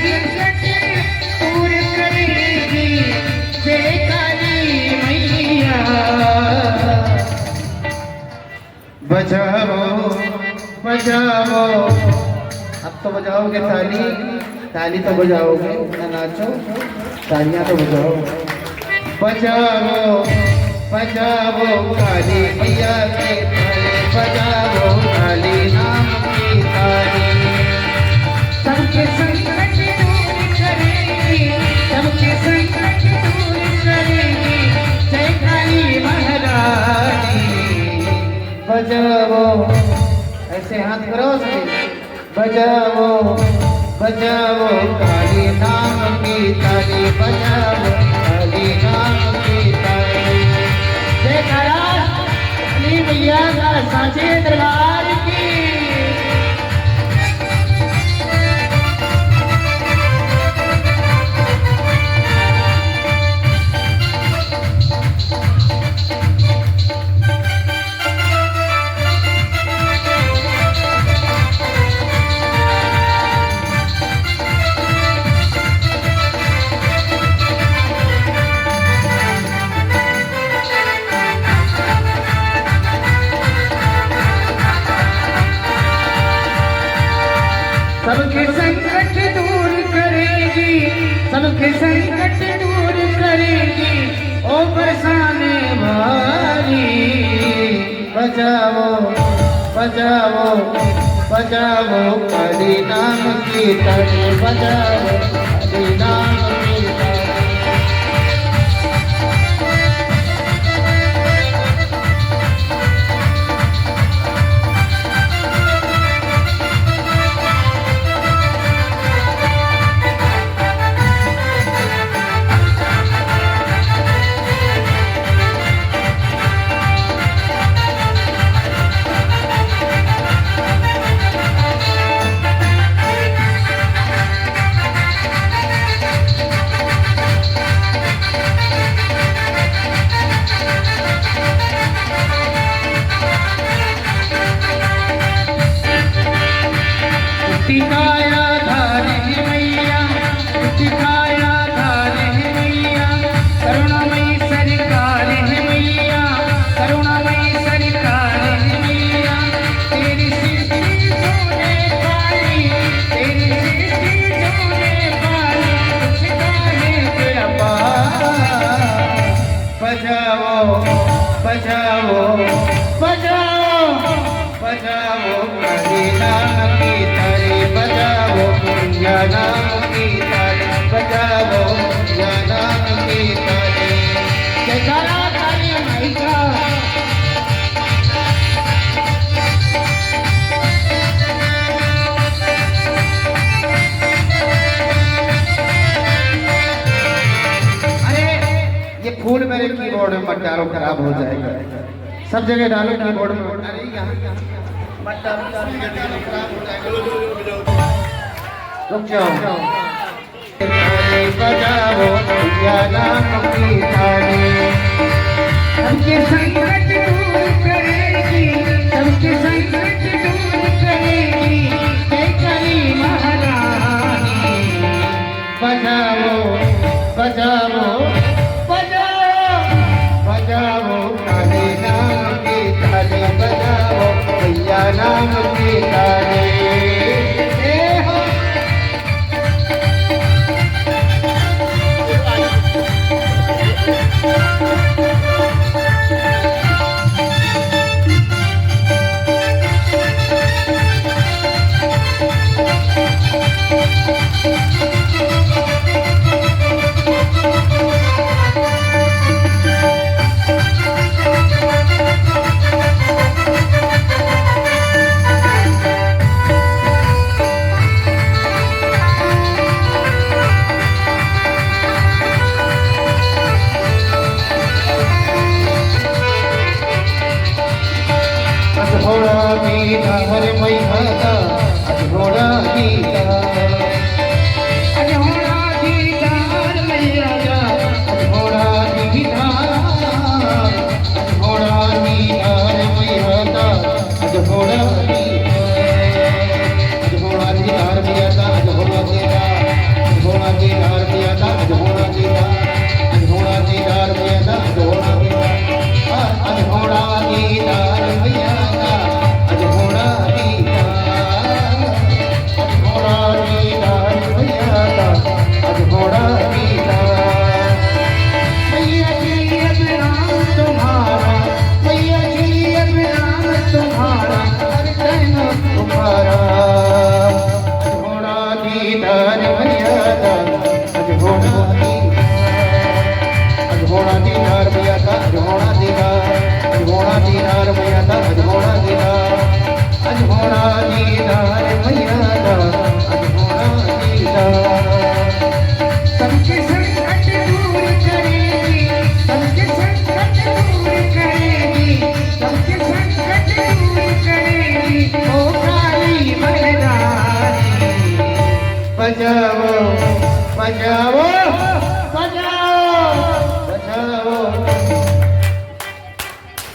संकट दूर करेगी जय काली मैया। बजाओ बजाओ, अब तो बजाओगे ताली, ताली तो बजाओगे ना, नाचो तालियां तो बजाओ। बजाओ बजाओ काली मैया के ताली, बजाओ काली नाम की ताली। सबके संकट दूर करेगी, सबके संकट दूर करेगी जय काली महारानी। बजाओ, ऐसे हाथ करो से, बजाओ बजाओ काली नाम की ताली, बजाओ काली नाम की ताली। जय काली मैया का साचे दरबार की। सबके संकट दूर करेगी, सबके संकट दूर करेगी ओ बरसाने वाली। बजाओ बजाओ बजाओ काली नाम की ताली, बजाओ काली नाम की ताली। काया धार है मैया, काया धार है मैया, करुणामयी सरकार है मैया, करुणामयी सरकार है मैया। तेरी सृष्टि जोने पाई, तेरी सृष्टि जोने पाई, उसका है तेरा पार। बजाओ बजाओ बजाओ बजाओ काली नाम की ताली, बजाओ मैया नाम की ताली, बजाओ मैया नाम की ताली। जयकारा काली माई का। अरे ये फूल मेरे कीबोर्ड में मत डालो, खराब हो जाएगा। सब जगह डालो कीबोर्ड में। अरे यहाँ मत डालो, खराब हो जाएगा। रुक जाओ। बजाओ मैया नाम की ताली। सबके संकट दूर करेगी, सबके संकट दूर करेगी जय काली महारानी। बजाओ बजाओ बजाओ बजाओ काली नाम की ताली, बजाओ मैया नाम की ताली। बचाओ बचाओ बचाओ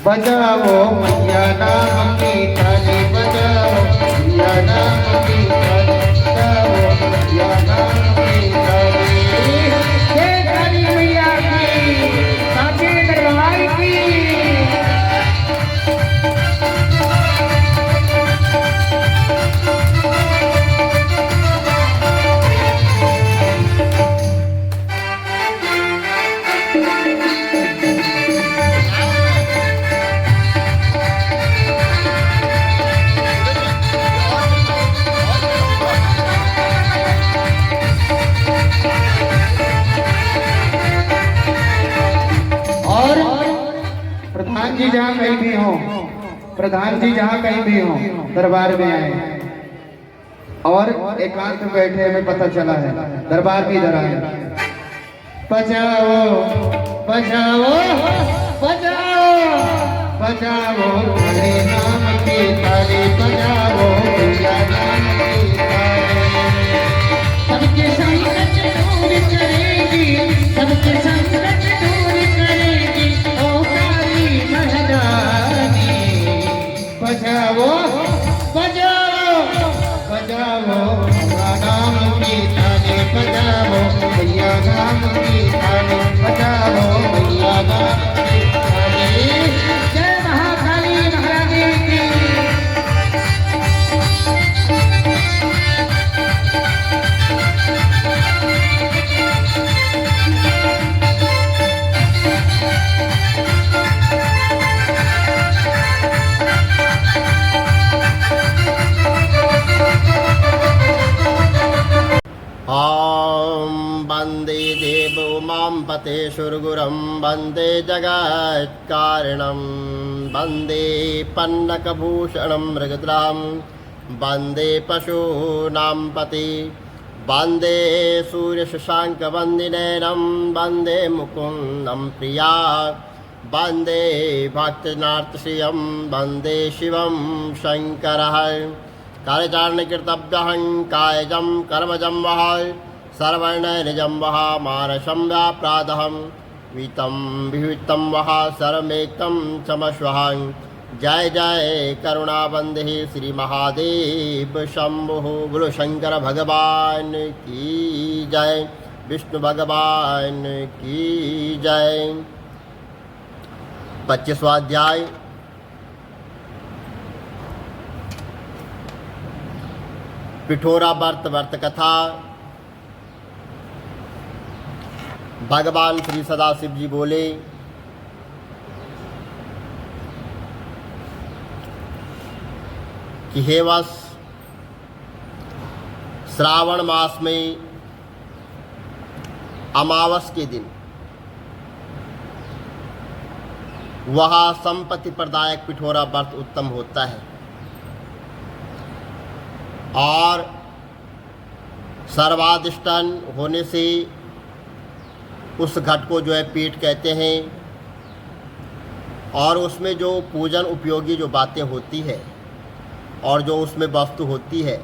बचाओ मैया नाम की ताली बजाओ मैया नाम की ताली बजाओ मैया नाम की ताली जय काली मैया की, साचे दरबार की। और प्रधान जी जहाँ कहीं भी हो, प्रधान जी जहाँ कहीं भी हो दरबार में आए और एकांत में बैठे हमें पता चला है दरबार भी इधर आए। बचाओ बचाओ बचाओ बचाओ हरे नाम की ताली बजाओ भैया नाम की ताली सबके संकट दूर करेगी, सबके संकट दूर करेगी, ओ काली महारानी। बचाओ बचाओ बचाओ भैया नाम की ताली बजाओ भैया नाम की ताली बजाओ भैया नाम की ताली। जय महाकाली महारानी की। ॐ वन्दे देवो मां पतेशुर्गुरं वन्दे जगत्कारणं वन्दे पन्नकभूषणं मृगद्रां वन्दे पशूनां पति वन्दे सूर्यशशाङ्कवन्दिनयनं वन्दे मुकुन्दं प्रिया वन्दे भक्तनाथश्रियं वन्दे शिवं शङ्करः कार्यचारणकृतभ्यहं कायजं कर्मजं वः सर्वणनिजं वः मानसं व्याप्रादहं वितं विवितं वः सर्वमेकं क्षमस्वः। जय जय करुणाबन्धे श्री महादेव शंभुः। बोलो शंकर भगवान की जय, विष्णु भगवान की जय। 25वां अध्याय पिठोरा व्रत कथा। भगवान श्री सदाशिव जी बोले कि हे वत्स, श्रावण मास में अमावस के दिन वहाँ संपत्ति प्रदायक पिठोरा व्रत उत्तम होता है और सर्वाधिष्ठान होने से उस घट को जो है पीठ कहते हैं और उसमें जो पूजन उपयोगी जो बातें होती है और जो उसमें वस्तु होती है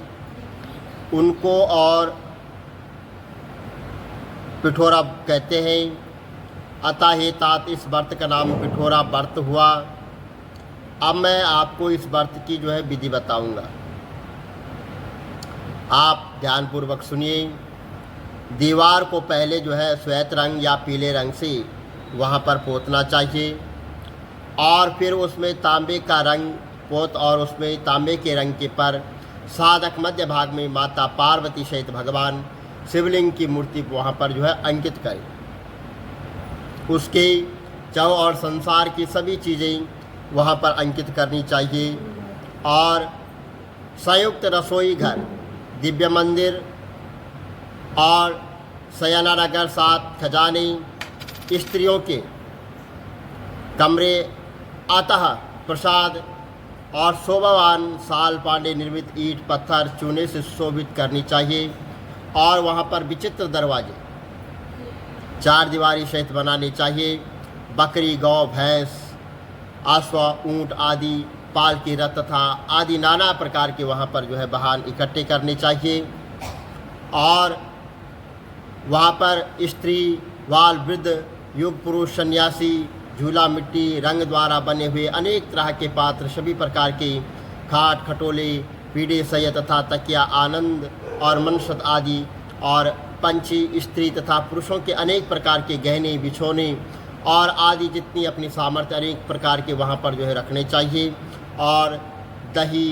उनको और पिठोरा कहते हैं। अतः हे तात इस व्रत का नाम पिठोरा व्रत हुआ। अब मैं आपको इस व्रत की जो है विधि बताऊंगा, आप ध्यानपूर्वक सुनिए। दीवार को पहले जो है श्वेत रंग या पीले रंग से वहाँ पर पोतना चाहिए और फिर उसमें तांबे का रंग पोत और उसमें तांबे के रंग के पर साधक मध्य भाग में माता पार्वती सहित भगवान शिवलिंग की मूर्ति को वहाँ पर जो है अंकित करें। उसके चौ और संसार की सभी चीज़ें वहाँ पर अंकित करनी चाहिए और संयुक्त रसोई घर, दिव्य मंदिर और शयनागार, 7 खजाने, स्त्रियों के कमरे, अतः प्रसाद और शोभावान साल पांडे निर्मित ईंट पत्थर चूने से शोभित करनी चाहिए और वहाँ पर विचित्र दरवाजे 4 दीवारी सहित बनाने चाहिए। बकरी, गौ, भैंस, अश्व, ऊंट आदि, पाल की रथ तथा आदि नाना प्रकार के वहाँ पर जो है वाहन इकट्ठे करने चाहिए और वहाँ पर स्त्री, बाल, वृद्ध, युग पुरुष, सन्यासी, झूला, मिट्टी, रंग द्वारा बने हुए अनेक तरह के पात्र, सभी प्रकार के खाट, खटोले, पीढ़े, सैया तथा तकिया, आनंद और मनसत आदि, और पंछी, स्त्री तथा पुरुषों के अनेक प्रकार के गहने, बिछौने और आदि जितनी अपनी सामर्थ्य अनेक प्रकार के वहाँ पर जो है रखने चाहिए। और दही,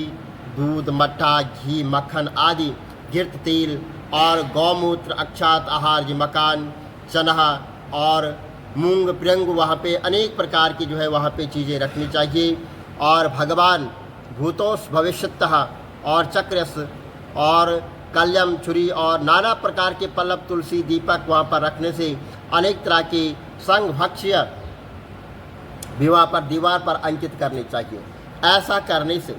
दूध, मट्ठा, घी, मक्खन आदि, घृत, तेल और गौमूत्र, अक्षात आहार, जी मकान, चना और मूंग, प्रियंग, वहाँ पे अनेक प्रकार की जो है वहाँ पे चीज़ें रखनी चाहिए। और भगवान भूतोस भविष्यतः और चक्रस और कलयम, छुरी और नाना प्रकार के पल्लव, तुलसी, दीपक वहाँ पर रखने से अनेक तरह के संग भक्ष्य विवाह पर दीवार पर अंकित करनी चाहिए। ऐसा करने से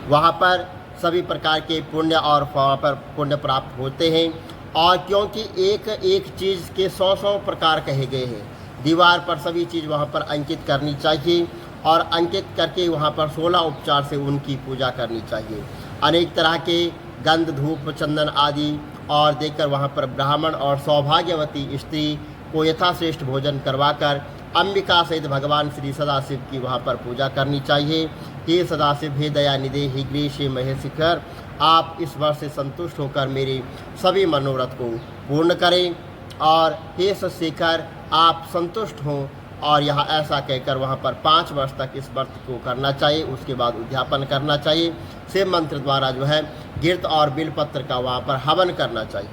वहाँ पर सभी प्रकार के पुण्य और वहाँ पर पुण्य प्राप्त होते हैं। और क्योंकि एक एक चीज़ के 100 प्रकार कहे गए हैं, दीवार पर सभी चीज़ वहाँ पर अंकित करनी चाहिए और अंकित करके वहाँ पर 16 उपचार से उनकी पूजा करनी चाहिए। अनेक तरह के गंध, धूप, चंदन आदि और देकर वहाँ पर ब्राह्मण और सौभाग्यवती स्त्री को यथाश्रेष्ठ भोजन करवाकर अंबिका सहित भगवान श्री सदाशिव की वहाँ पर पूजा करनी चाहिए। हे सदाशिव, हे दयानिधे, हे गृहेश, हे महेशिखर, आप इस वर्ष से संतुष्ट होकर मेरे सभी मनोरथ को पूर्ण करें। और हे सशेखर, आप संतुष्ट हों। और यहाँ ऐसा कहकर वहाँ पर 5 वर्ष तक इस व्रत को करना चाहिए। उसके बाद उद्यापन करना चाहिए। शिव मंत्र द्वारा जो है गिरत और बिलपत्र का वहाँ पर हवन करना चाहिए।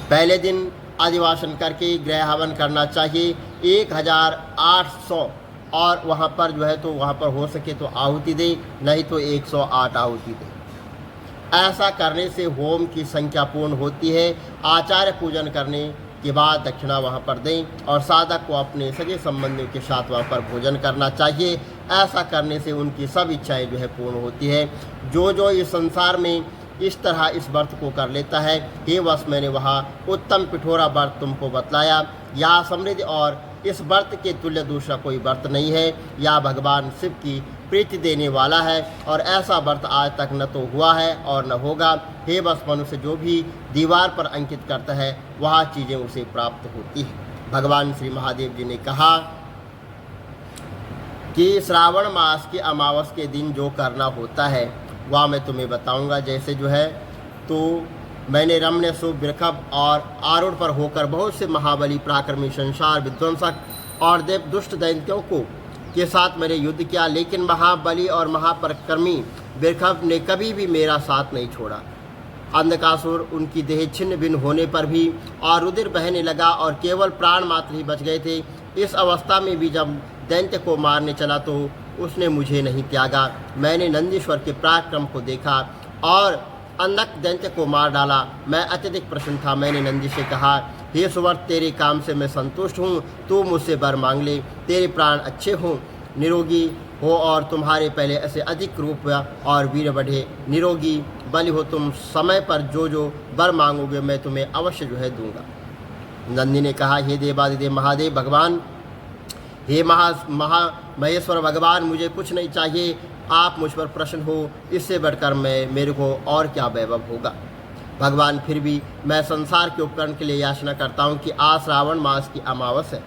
पहले दिन अधिवासन करके गृह हवन करना चाहिए 1800, और वहाँ पर जो है तो वहाँ पर हो सके तो आहुति दे, नहीं तो 108 आहुति दे। ऐसा करने से होम की संख्या पूर्ण होती है। आचार्य पूजन करने के बाद दक्षिणा वहाँ पर दें और साधक को अपने सगे संबंधियों के साथ वहाँ पर भोजन करना चाहिए। ऐसा करने से उनकी सब इच्छाएं जो है पूर्ण होती है। जो इस संसार में इस तरह इस व्रत को कर लेता है, हे वश मैंने वहाँ उत्तम पिठोरा व्रत तुमको बतलाया। यहाँ समृद्धि और इस व्रत के तुल्य दूसरा कोई व्रत नहीं है। यह भगवान शिव की प्रीति देने वाला है और ऐसा व्रत आज तक न तो हुआ है और न होगा। हे वश मनुष्य जो भी दीवार पर अंकित करता है वह चीज़ें उसे प्राप्त होती है। भगवान श्री महादेव जी ने कहा कि श्रावण मास की अमावस के दिन जो करना होता है वह मैं तुम्हें बताऊंगा। जैसे जो है तो मैंने रमण्य शुभ वृषभ और आरूढ़ पर होकर बहुत से महाबली, पराक्रमी, संसार विध्वंसक और देव दुष्ट दैत्यों को के साथ मैंने युद्ध किया, लेकिन महाबली और महापराक्रमी वृषभ ने कभी भी मेरा साथ नहीं छोड़ा। अंधकासुर उनकी देह छिन्न भिन्न होने पर भी और रुधिर बहने लगा और केवल प्राण मात्र ही बच गए थे। इस अवस्था में भी जब दैत्य को मारने चला तो उसने मुझे नहीं त्यागा। मैंने नंदीश्वर के पराक्रम को देखा और अंधक दैत्य को मार डाला। मैं अत्यधिक प्रसन्न था। मैंने नंदी से कहा, हे सुवर्त, तेरे काम से मैं संतुष्ट हूँ, तू मुझसे वर मांग ले। तेरे प्राण अच्छे हों, निरोगी हो और तुम्हारे पहले ऐसे अधिक रूप और वीर बढ़े, निरोगी बल हो तुम। समय पर जो वर मांगोगे मैं तुम्हें अवश्य जो है दूंगा। नंदी ने कहा, हे देवादिदेव महादेव भगवान, हे महेश्वर भगवान, मुझे कुछ नहीं चाहिए, आप मुझ पर प्रसन्न हो, इससे बढ़कर मेरे को और क्या वैभव होगा। भगवान, फिर भी मैं संसार के उपकरण के लिए याचना करता हूँ कि आज श्रावण मास की अमावस है।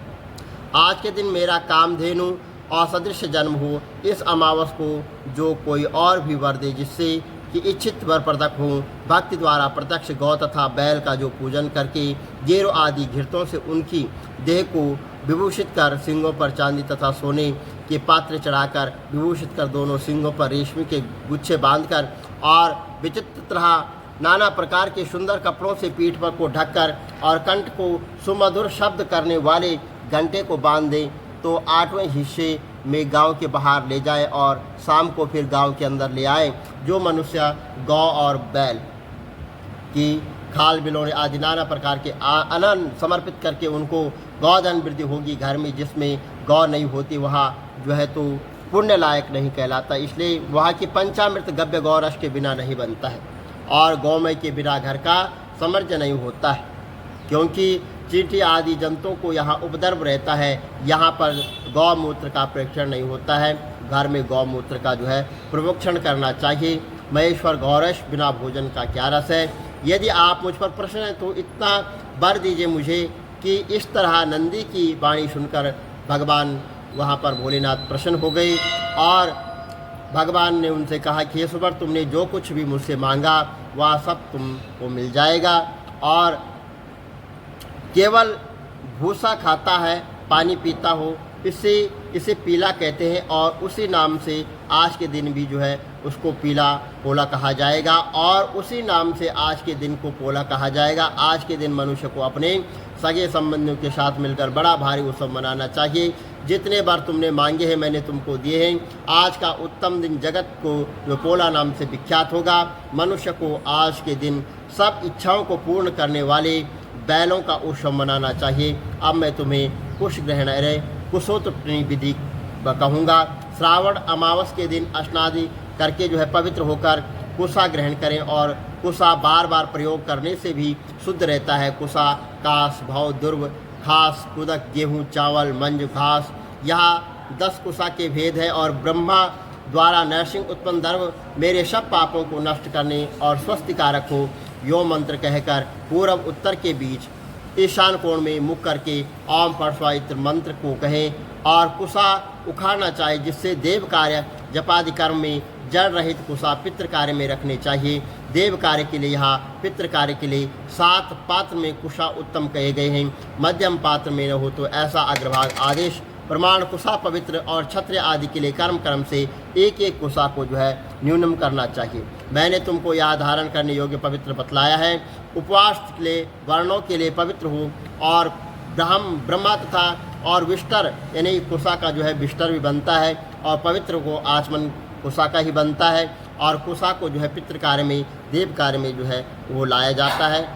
आज के दिन मेरा कामधेनु और सदृश जन्म हो। इस अमावस को जो कोई और भी वर दे जिससे कि इच्छित वर प्रदत्त हो। भक्ति द्वारा प्रत्यक्ष गौ तथा बैल का जो पूजन करके गेरो आदि घृतों से उनकी देह को विभूषित कर, सिंगों पर चांदी तथा सोने के पात्र चढ़ाकर विभूषित कर, दोनों सिंगों पर रेशमी के गुच्छे बांधकर और विचित्र तरह नाना प्रकार के सुंदर कपड़ों से पीठ पर को ढककर और कंठ को सुमधुर शब्द करने वाले घंटे को बांध दें, तो 8वें हिस्से में गांव के बाहर ले जाए और शाम को फिर गांव के अंदर ले आए। जो मनुष्य गौ और बैल की खाल बिलोने आदि नाना प्रकार के अन्न समर्पित करके उनको गौधन वृद्धि होगी। घर में जिसमें गौ नहीं होती वहाँ जो है तो पुण्य लायक नहीं कहलाता, इसलिए वहाँ की पंचामृत गव्य गौरस के बिना नहीं बनता है और गौमय के बिना घर का समर्ज नहीं होता है, क्योंकि चींटी आदि जंतुओं को यहाँ उपद्रव रहता है। यहाँ पर गौमूत्र का प्रेक्षण नहीं होता है। घर में गौमूत्र का जो है प्रवक्षण करना चाहिए महेश्वर गौरश, बिना भोजन का क्या रस है। यदि आप मुझ पर प्रसन्न हैं तो इतना वर दीजिए मुझे कि इस तरह नंदी की वाणी सुनकर भगवान वहाँ पर भोलेनाथ प्रसन्न हो गए और भगवान ने उनसे कहा कि हे सुवर, तुमने जो कुछ भी मुझसे मांगा वह सब तुमको मिल जाएगा। और केवल भूसा खाता है, पानी पीता हो, इसे पीला कहते हैं और उसी नाम से आज के दिन भी जो है उसको पीला पोला कहा जाएगा और उसी नाम से आज के दिन को पोला कहा जाएगा। आज के दिन मनुष्य को अपने सगे संबंधियों के साथ मिलकर बड़ा भारी उत्सव मनाना चाहिए। जितने बार तुमने मांगे हैं मैंने तुमको दिए हैं। आज का उत्तम दिन जगत को जो पोला नाम से विख्यात होगा। मनुष्य को आज के दिन सब इच्छाओं को पूर्ण करने वाले बैलों का उत्सव मनाना चाहिए। अब मैं तुम्हें कुश ग्रहण कुशोत्तरी विधि कहूँगा। श्रावण अमावस के दिन स्नादि करके जो है पवित्र होकर कुशा ग्रहण करें और कुशा बार बार प्रयोग करने से भी शुद्ध रहता है। कुशा कास भव दुर्व घास कुदक गेहूँ चावल मंज घास, यहाँ 10 कुशा के भेद है और ब्रह्मा द्वारा नरसिंह उत्पन्न द्रव मेरे सब पापों को नष्ट करने और स्वस्थिकारक हो। यो मंत्र कहकर पूर्व उत्तर के बीच ईशान कोण में मुख करके ओम परस्वायत्र मंत्र को कहें और कुशा उखाड़ना चाहिए, जिससे देव कार्य जपादि कर्म में जड़ रहित कुशा पितृ कार्य में रखने चाहिए। देव कार्य के लिए यहाँ पितृ कार्य के लिए 7 पात्र में कुशा उत्तम कहे गए हैं। मध्यम पात्र में न हो तो ऐसा अग्रभाग आदेश प्रमाण कुशा पवित्र और क्षत्रिय आदि के लिए कर्म से एक एक कुशा को जो है न्यूनम करना चाहिए। मैंने तुमको यह धारण करने योग्य पवित्र बतलाया है। उपवास के लिए वर्णों के लिए पवित्र हो और ब्रह्मा तथा और विष्टर यानी कुशा का जो है विष्टर भी बनता है और पवित्र को आचमन कुशा का ही बनता है और कुशा को जो है पितृ कार्य में देव कार्य में जो है वो लाया जाता है।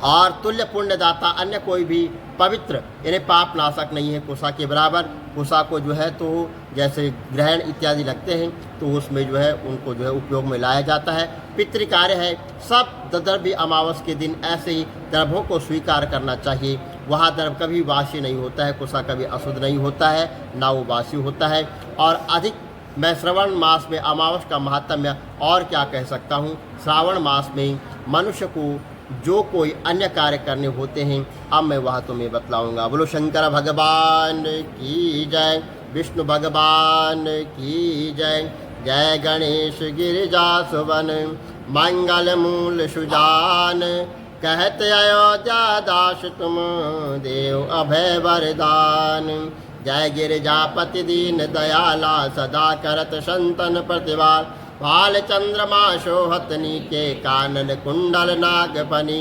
और तुल्य पुण्यदाता अन्य कोई भी पवित्र यानी पाप नाशक नहीं है कुशा के बराबर। कुशा को जो है तो जैसे ग्रहण इत्यादि लगते हैं तो उसमें जो है उनको जो है उपयोग में लाया जाता है। पितृ कार्य है सब द्रव्य अमावस के दिन ऐसे ही द्रव्यों को स्वीकार करना चाहिए। वहाँ द्रव्य कभी वासी नहीं होता है, कुशा कभी अशुद्ध नहीं होता है, ना वो वासी होता है। और अधिक मैं श्रावण मास में अमावस का महात्म्य और क्या कह सकता हूँ। श्रावण मास में मनुष्य को जो कोई अन्य कार्य करने होते हैं अब मैं वह तुम्हें बतलाऊंगा। बोलो शंकर भगवान की जय, विष्णु भगवान की जय। जय गणेश गिरिजा सुवन मंगल मूल सुजान, कहते अयोध्या दास तुम देव अभय वरदान। जय गिरिजापति दीन दयाला सदा करत संतन प्रतिवार, भाल चंद्रमा शोहत नीके कानन कुंडल नागफनी।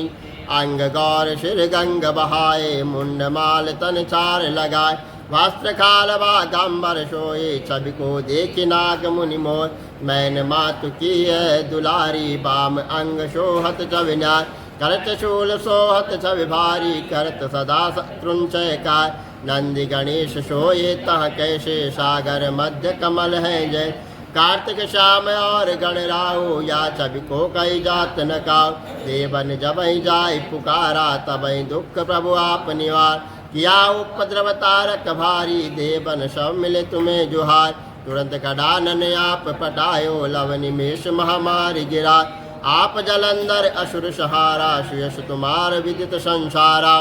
अंग गौर शिर गंग बहाए मुंड माल तन चार लगाए, वस्त्र खाल बागंबर सोए छवि को देखी नाग मुनि मोर। मैन मातु की है दुलारी बाम अंग शोहत छवि न्याय, करत शूल सोहत छवि भारी करत सदा शत्रुंचय काय। नंदी गणेश सोए तह कैसे सागर मध्य कमल है जय, कार्तिक श्याम और गणराओ या छवि को कई जात न काओ। देवन जब जाय पुकारा तब दुख प्रभु आप निवार, किया उपद्रव तारक भारी देवन सब मिले तुम्हें जुहार। तुरंत कडानन आप पटायो लव निमेष महामारी गिरा, आप जलंधर असुर सहारा सुयश तुम्हार विदित संसारा।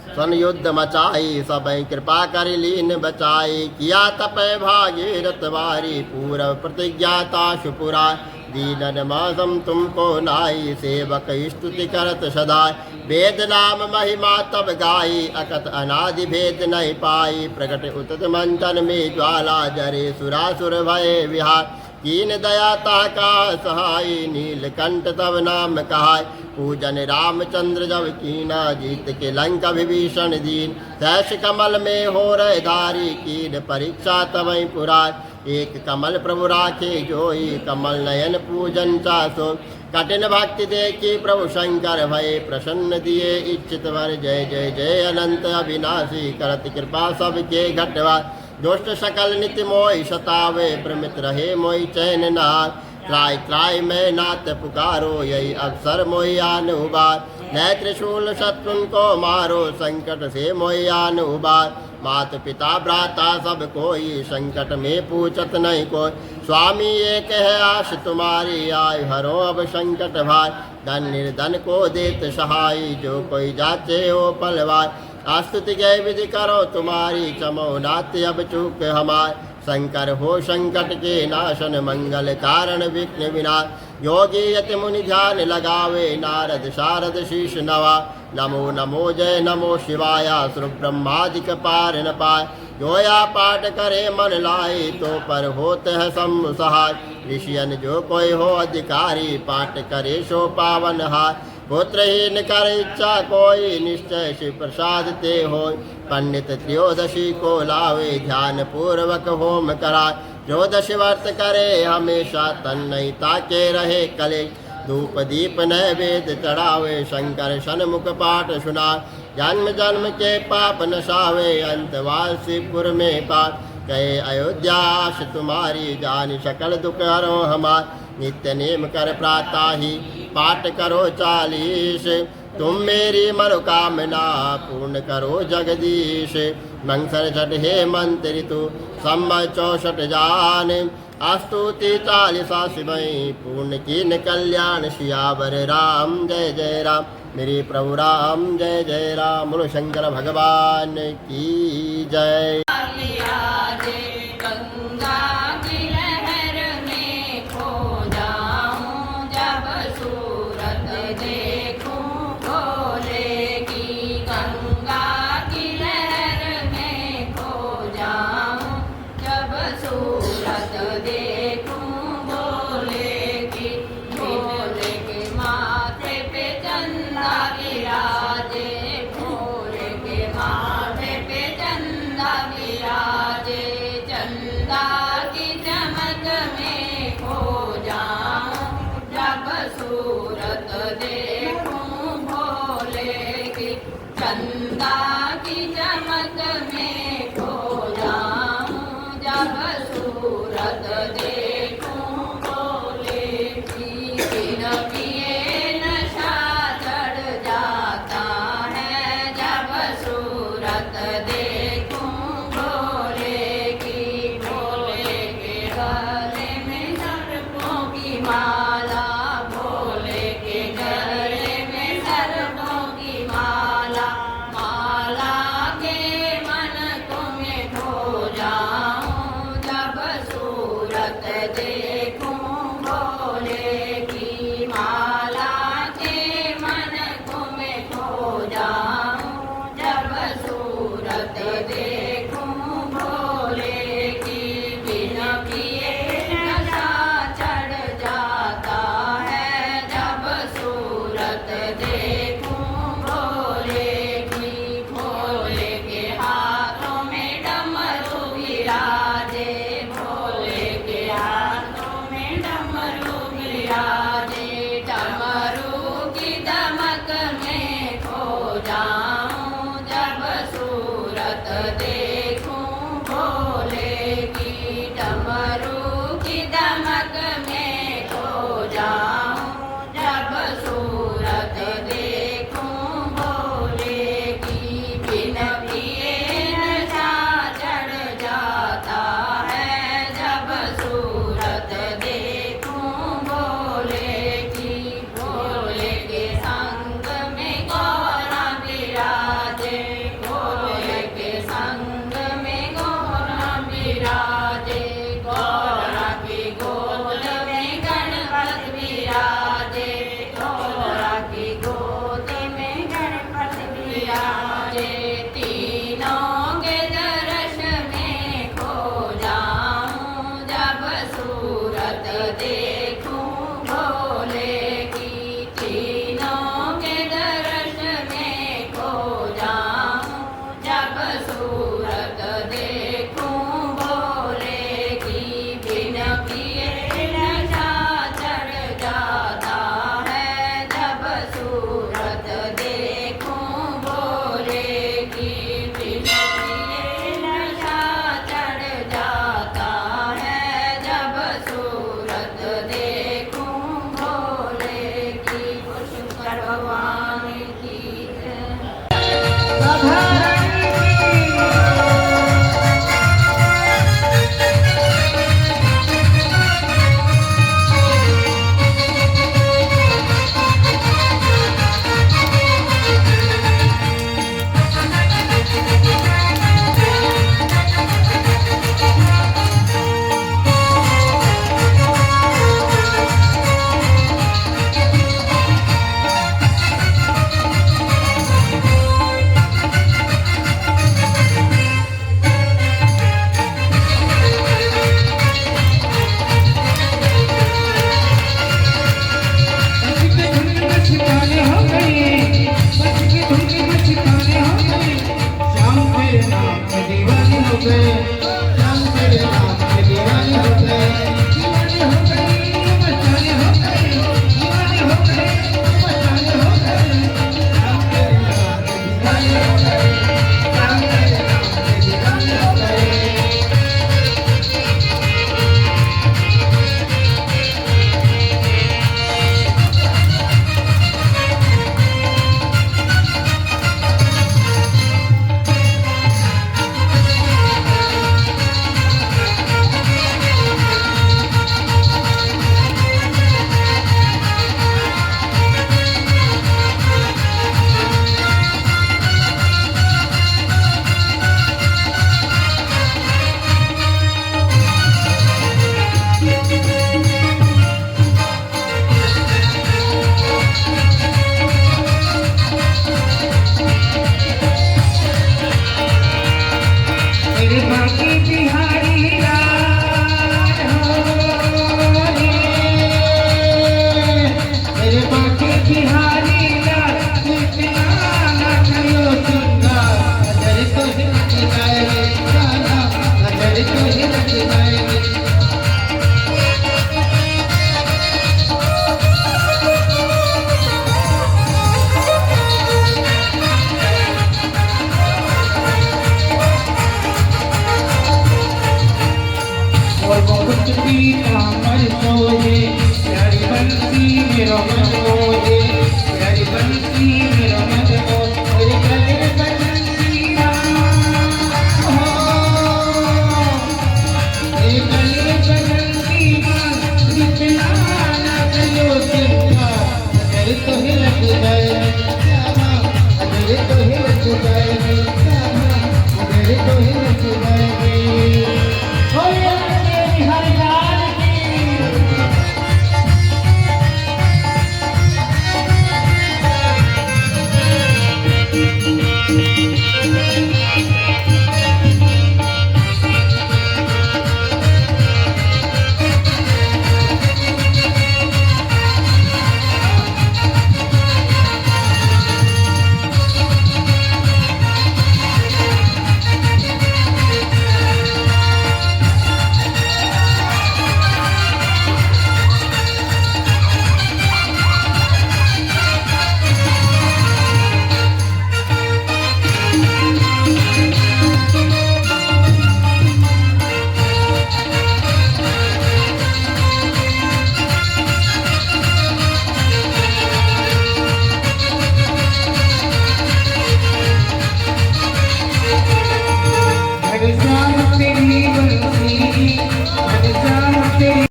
सन युद्ध मचाई सब कृपा कर लीन बचाई, किया तपय भागीरथ वारी पूर्व प्रतिज्ञाता शुपुरा। दीनन मासम तुमको नाई सेवक स्तुति करत सदाय, वेद नाम महिमा तब गाई अकत अनादि भेद नहीं पाई। प्रकट उतत मंथन में ज्वाला जरे सुरासुर भय विहार, कीन दया का सहाय नीलकंठ तब नाम कहाय। पूजन रामचंद्र जब कीना जीत के लंका विभीषण दीन, तैश कमल में हो रहे धारी कीन परीक्षा तवै पुराय। एक कमल प्रभु राखे जोई कमल नयन पूजन चासो, कठिन भक्ति देखी प्रभु शंकर भय प्रसन्न दिए इच्छित वर। जय जय जय अनंत अविनाशी करत कृपा सबके घटवा, दुष्ट सकल नित्य मोहि सतावे प्रमित रहे मोहि चैन नाथ। त्राय त्राय में नाथ पुकारो यही अवसर मोहि आन उबार, नय त्रिशूल शत्रुन को मारो संकट से मोहि आन उबार। मात पिता भ्राता सब कोई, संकट में पूछत नहीं कोई। स्वामी एक है आश तुम्हारी, आय हरो अब संकट भाई। धन निर्धन को देत सहाय, जो कोई जाचे हो पलवार। स्तुति के विधि करो तुम्हारी, चमो नाते अब चूक हमार। शंकर हो संकट के नाशन, मंगल कारण विघ्न विनाश। योगी यति मुनि ध्यान लगावे, नारद शारद शीश नवा। नमो नमो जय नमो शिवाय, सुर ब्रह्मादिक पार न पाए। जोया पाठ करे मन लाए, तो पर होते है शंभु सहाय। ऋषियन जो कोई हो अधिकारी, पाठ करे सो पावन हाय। पुत्रहीन कर इच्छा कोई, निश्चय शिव प्रसाद ते हो। पंडित त्रयोदशी को लावे, ध्यान पूर्वक होम कराए। त्रयोदश व्रत करे हमेशा, तन नहीं ताके रहे कले। धूप दीप नैवेद्य चढ़ावे, शंकर सन्मुख पाठ सुना। जन्म जन्म के पाप नसावे, अंतवासीपुर में पाठ। कहे अयोध्याश तुम्हारी, जान सकल दुख हरो हमार। नित्य नेम कर प्रातः ही, पाठ करो 40। तुम मेरी मनोकामना, पूर्ण करो जगदीश। मंगल छठ हे मंत्र ऋतु, संवत 64 जान। स्तुति 40 शिवई, पूर्ण कीन कल्याण। सियावर राम जय जय राम, मेरे प्रभु राम जय जय राम। बोलो शंकर भगवान की जय। सूरत दे